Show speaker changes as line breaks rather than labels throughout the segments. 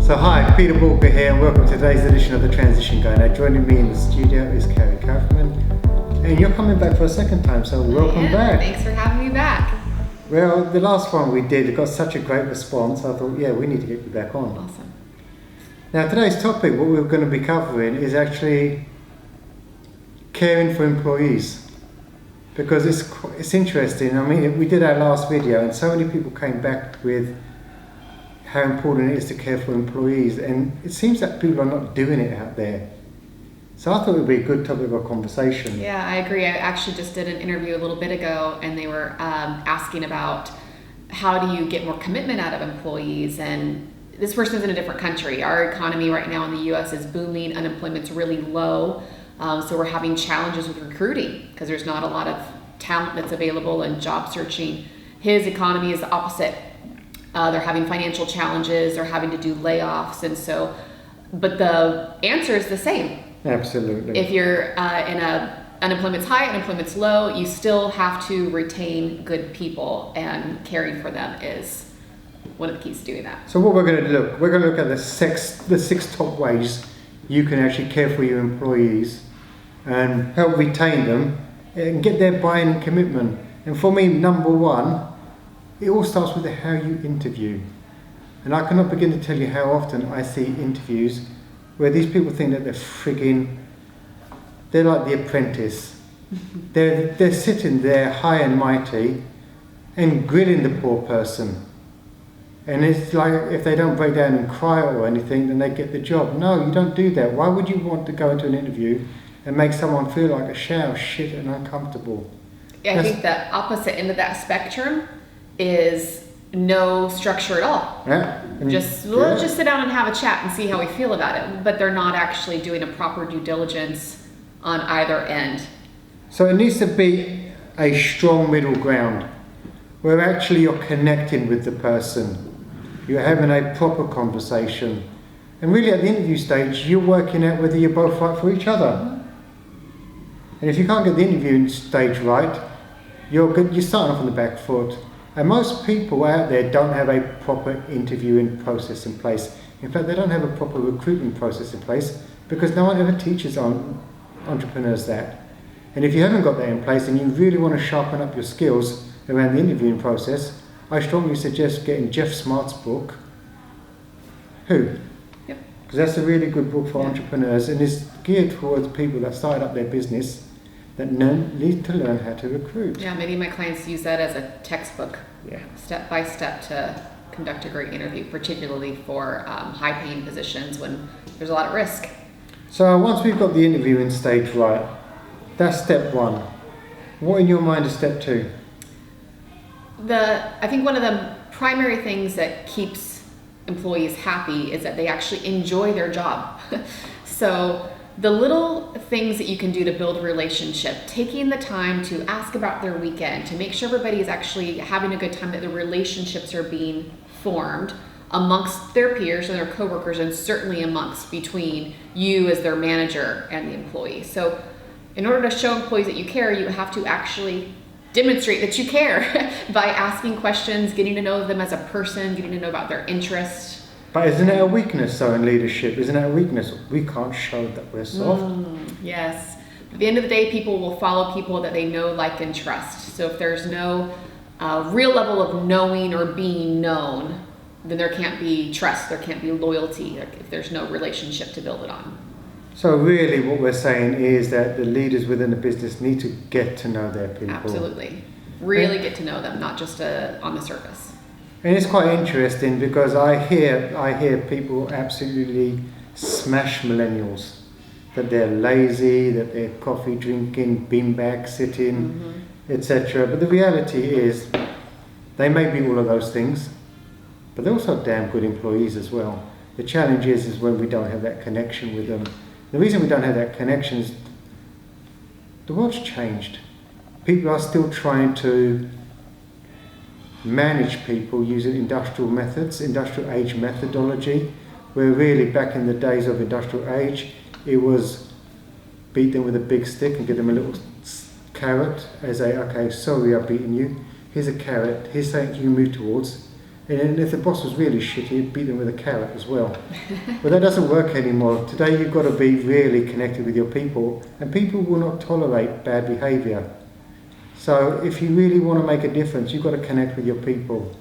So hi, Peter Walker here and welcome to today's edition of The Transition Guy. Now joining me in the studio is Karie Kaufmann, and you're coming back for a second time, so welcome back.
Thanks for having me back.
Well, the last one we did, it got such a great response, I thought, yeah, we need to get you back on.
Awesome.
Now today's topic, what we're going to be covering is actually caring for employees. Because it's interesting. I mean, we did our last video and so many people came back with how important it is to care for employees, and it seems that people are not doing it out there. So I thought it would be a good topic of conversation.
Yeah, I agree. I actually just did an interview a little bit ago and they were asking about how do you get more commitment out of employees, and this person's in a different country. Our economy right now in the US is booming, unemployment's really low, so we're having challenges with recruiting because there's not a lot of talent that's available and job searching. His economy is the opposite. They're having financial challenges, they're having to do layoffs, and so, but the answer is the same.
Absolutely.
If you're unemployment's high, unemployment's low, you still have to retain good people, and caring for them is one of the keys to doing that.
So what we're going to look at the six top ways you can actually care for your employees and help retain them and get their buy-in and commitment. And for me, number one, it all starts with how you interview. And I cannot begin to tell you how often I see interviews where these people think that they're like The Apprentice. They're sitting there high and mighty and grilling the poor person. And it's like if they don't break down and cry or anything, then they get the job. No, you don't do that. Why would you want to go into an interview and make someone feel like a shower of shit and uncomfortable?
I think the opposite end of that spectrum is no structure at all.
Yeah.
Let's just sit down and have a chat and see how we feel about it. But they're not actually doing a proper due diligence on either end.
So it needs to be a strong middle ground where actually you're connecting with the person. You're having a proper conversation. And really at the interview stage, you're working out whether you're both right for each other. And if you can't get the interviewing stage right, you're starting off on the back foot. And most people out there don't have a proper interviewing process in place. In fact, they don't have a proper recruitment process in place because no one ever teaches entrepreneurs that. And if you haven't got that in place and you really want to sharpen up your skills around the interviewing process, I strongly suggest getting Jeff Smart's book, Who?
Yep.
Because that's a really good book for entrepreneurs and is geared towards people that started up their business that need to learn how to recruit.
Yeah, many of my clients use that as a textbook,
Yeah.
step by step, to conduct a great interview, particularly for high-paying positions when there's a lot of risk.
So once we've got the interviewing stage right, that's step one. What in your mind is step two?
I think one of the primary things that keeps employees happy is that they actually enjoy their job. So the little things that you can do to build a relationship, taking the time to ask about their weekend, to make sure everybody is actually having a good time, that the relationships are being formed amongst their peers and their coworkers, and certainly between you as their manager and the employee. So in order to show employees that you care, you have to actually demonstrate that you care by asking questions, getting to know them as a person, getting to know about their interests.
But isn't it a weakness though in leadership? Isn't it a weakness? We can't show that we're soft.
Yes. At the end of the day, people will follow people that they know, like, and trust. So if there's no real level of knowing or being known, then there can't be trust, there can't be loyalty, if there's no relationship to build it on.
So really what we're saying is that the leaders within the business need to get to know their people.
Absolutely. Really get to know them, not just on the surface.
And it's quite interesting because I hear people absolutely smash millennials, that they're lazy, that they're coffee drinking, beanbag sitting, etc. But the reality is they may be all of those things, but they're also damn good employees as well. The challenge is when we don't have that connection with them. The reason we don't have that connection is the world's changed. People are still trying to manage people using industrial methods, industrial age methodology, where really back in the days of industrial age, it was beat them with a big stick and give them a little carrot as okay, sorry I've beaten you, here's a carrot, here's something you move towards, And if the boss was really shitty, he'd beat them with a carrot as well. But that doesn't work anymore. Today you've got to be really connected with your people, and people will not tolerate bad behaviour. So if you really want to make a difference, you've got to connect with your people.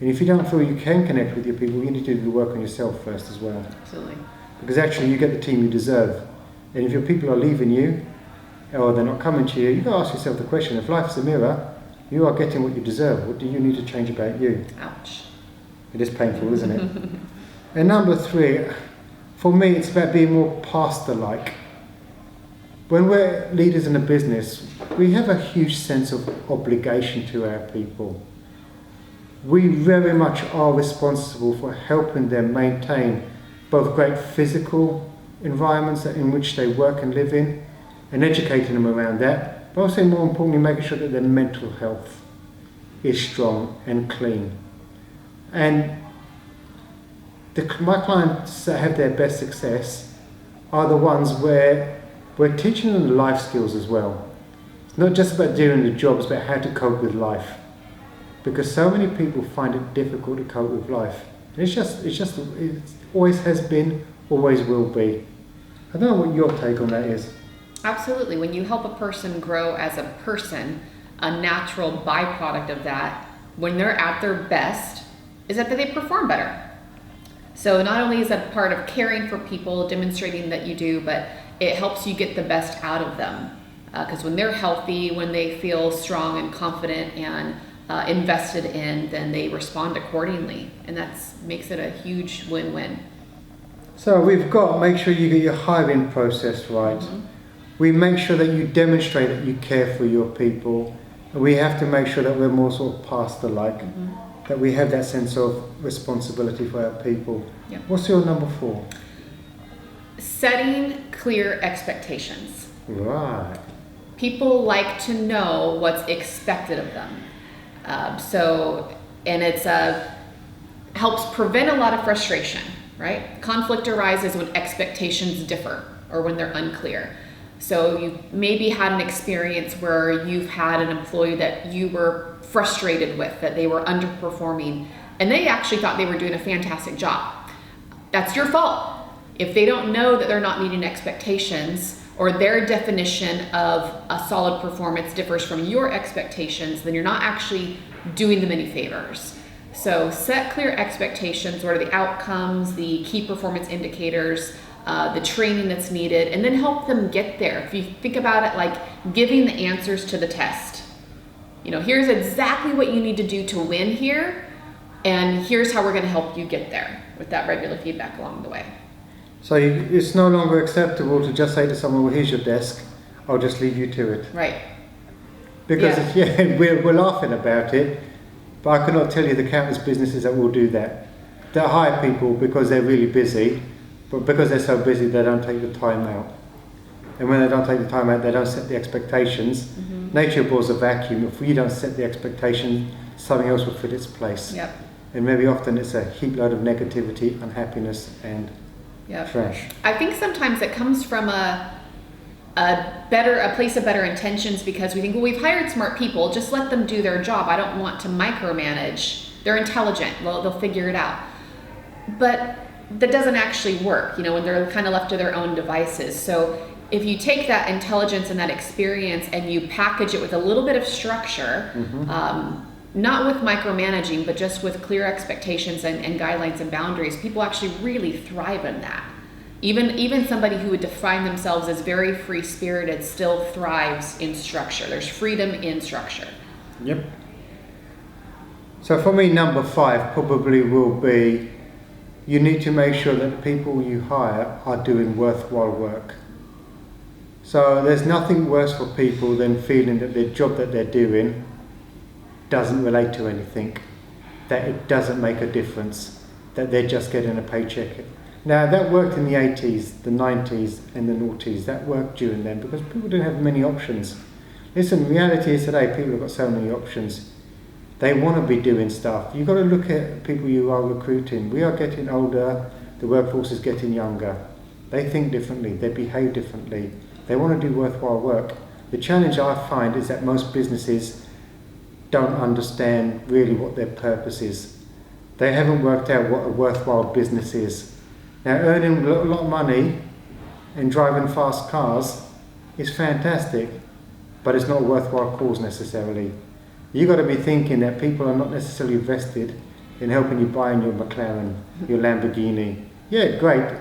And if you don't feel you can connect with your people, you need to do the work on yourself first as well.
Absolutely.
Because actually you get the team you deserve. And if your people are leaving you, or they're not coming to you, you've got to ask yourself the question, if life's a mirror, you are getting what you deserve. What do you need to change about you?
Ouch.
It is painful, isn't it? And number 3, for me, it's about being more pastor-like. When we're leaders in a business, we have a huge sense of obligation to our people. We very much are responsible for helping them maintain both great physical environments in which they work and live in, and educating them around that, but also more importantly making sure that their mental health is strong and clean. And my clients that have their best success are the ones where we're teaching them life skills as well. It's not just about doing the job, it's about how to cope with life. Because so many people find it difficult to cope with life. And it always has been, always will be. I don't know what your take on that is.
Absolutely. When you help a person grow as a person, a natural byproduct of that, when they're at their best, is that they perform better. So not only is that part of caring for people, demonstrating that you do, but it helps you get the best out of them. Because when they're healthy, when they feel strong and confident and invested in, then they respond accordingly. And that makes it a huge win-win.
So we've got to make sure you get your hiring process right. Mm-hmm. We make sure that you demonstrate that you care for your people. And we have to make sure that we're more sort of pastor-like, that we have that sense of responsibility for our people.
Yep.
What's your number 4?
Setting clear expectations.
Right.
People like to know what's expected of them. And it's helps prevent a lot of frustration, right? Conflict arises when expectations differ or when they're unclear. So you maybe had an experience where you've had an employee that you were frustrated with, that they were underperforming, and they actually thought they were doing a fantastic job. That's your fault. If they don't know that they're not meeting expectations, or their definition of a solid performance differs from your expectations, then you're not actually doing them any favors. So set clear expectations. What are the outcomes, the key performance indicators, the training that's needed, and then help them get there. If you think about it like giving the answers to the test. Here's exactly what you need to do to win here, and here's how we're going to help you get there with that regular feedback along the way.
So it's no longer acceptable to just say to someone, well, here's your desk, I'll just leave you to it.
Right.
Because we're laughing about it, but I cannot tell you the countless businesses that will do that. They hire people because they're really busy, but because they're so busy, they don't take the time out. And when they don't take the time out, they don't set the expectations. Mm-hmm. Nature abhors a vacuum. If we don't set the expectations, something else will fit its place.
Yep.
And maybe often it's a heap load of negativity, unhappiness, and trash.
I think sometimes it comes from a place of better intentions, because we think, well, we've hired smart people, just let them do their job. I don't want to micromanage. They're intelligent. They'll figure it out. But that doesn't actually work, when they're kind of left to their own devices. So if you take that intelligence and that experience and you package it with a little bit of structure, not with micromanaging, but just with clear expectations and guidelines and boundaries, people actually really thrive in that. Even somebody who would define themselves as very free-spirited still thrives in structure. There's freedom in structure.
Yep. So for me, number 5 probably will be, you need to make sure that the people you hire are doing worthwhile work. So there's nothing worse for people than feeling that the job that they're doing doesn't relate to anything, that it doesn't make a difference, that they're just getting a paycheck. Now that worked in the 80s, the 90s and the noughties. That worked during them because people didn't have many options. Listen, reality is today people have got so many options. They want to be doing stuff. You've got to look at people you are recruiting. We are getting older, the workforce is getting younger. They think differently, they behave differently. They want to do worthwhile work. The challenge I find is that most businesses don't understand really what their purpose is. they haven't worked out what a worthwhile business is. Now, earning a lot of money and driving fast cars is fantastic, but it's not a worthwhile cause necessarily. You've got to be thinking that people are not necessarily vested in helping you buy your McLaren, your Lamborghini. Yeah, great.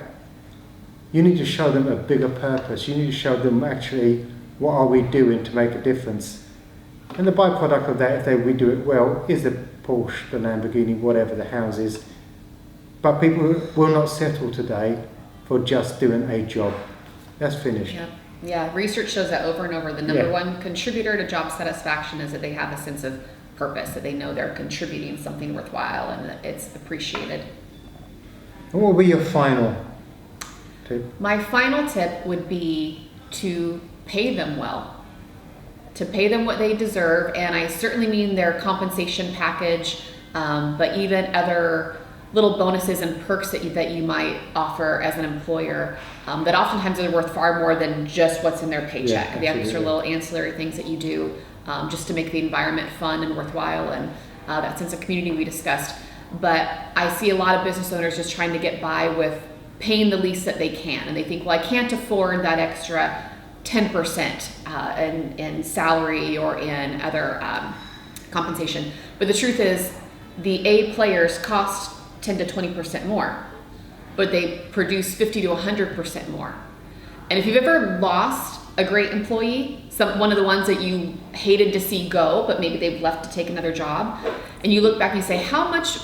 You need to show them a bigger purpose. You need to show them actually what are we doing to make a difference. And the byproduct of that, if we do it well, is the Porsche, the Lamborghini, whatever the house is. But people will not settle today for just doing a job. That's finished.
Yeah, research shows that over and over. The number one contributor to job satisfaction is that they have a sense of purpose, that they know they're contributing something worthwhile and that it's appreciated.
And what will be your final tip?
My final tip would be to pay them well, to pay them what they deserve, and I certainly mean their compensation package, but even other little bonuses and perks that you might offer as an employer, that oftentimes are worth far more than just what's in their paycheck. The extra little ancillary things that you do just to make the environment fun and worthwhile, and that sense of community we discussed. But I see a lot of business owners just trying to get by with paying the least that they can, and they think, well, I can't afford that extra 10% in salary or in other compensation. But the truth is, the A players cost 10 to 20% more, but they produce 50 to 100% more. And if you've ever lost a great employee, one of the ones that you hated to see go, but maybe they've left to take another job, and you look back and you say, how much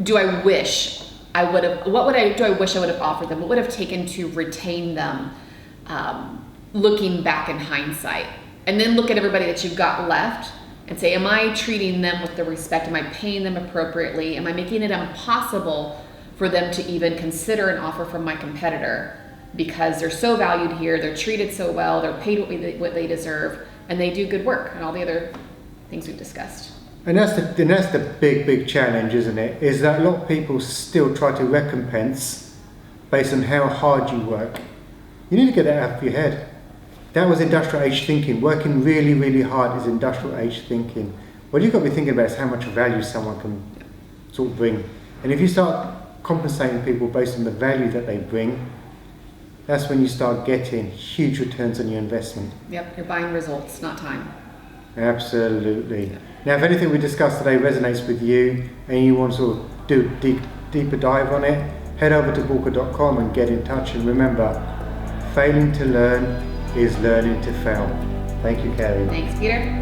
do I wish I would have, do I wish I would have offered them? What would have taken to retain them, looking back in hindsight? And then look at everybody that you've got left and say, am I treating them with the respect? Am I paying them appropriately? Am I making it impossible for them to even consider an offer from my competitor because they're so valued here, they're treated so well, they're paid what they deserve, and they do good work, and all the other things we've discussed.
And that's the big challenge, isn't it? Is that a lot of people still try to recompense based on how hard you work. You need to get that out of your head. That was industrial age thinking. Working really, really hard is industrial age thinking. What you've got to be thinking about is how much value someone can sort of bring. And if you start compensating people based on the value that they bring, that's when you start getting huge returns on your investment.
Yep, you're buying results, not time.
Absolutely. Yeah. Now, if anything we discussed today resonates with you and you want to sort of do a deeper dive on it, head over to Walker.com and get in touch. And remember, failing to learn is learning to fail. Thank you, Karie.
Thanks, Peter.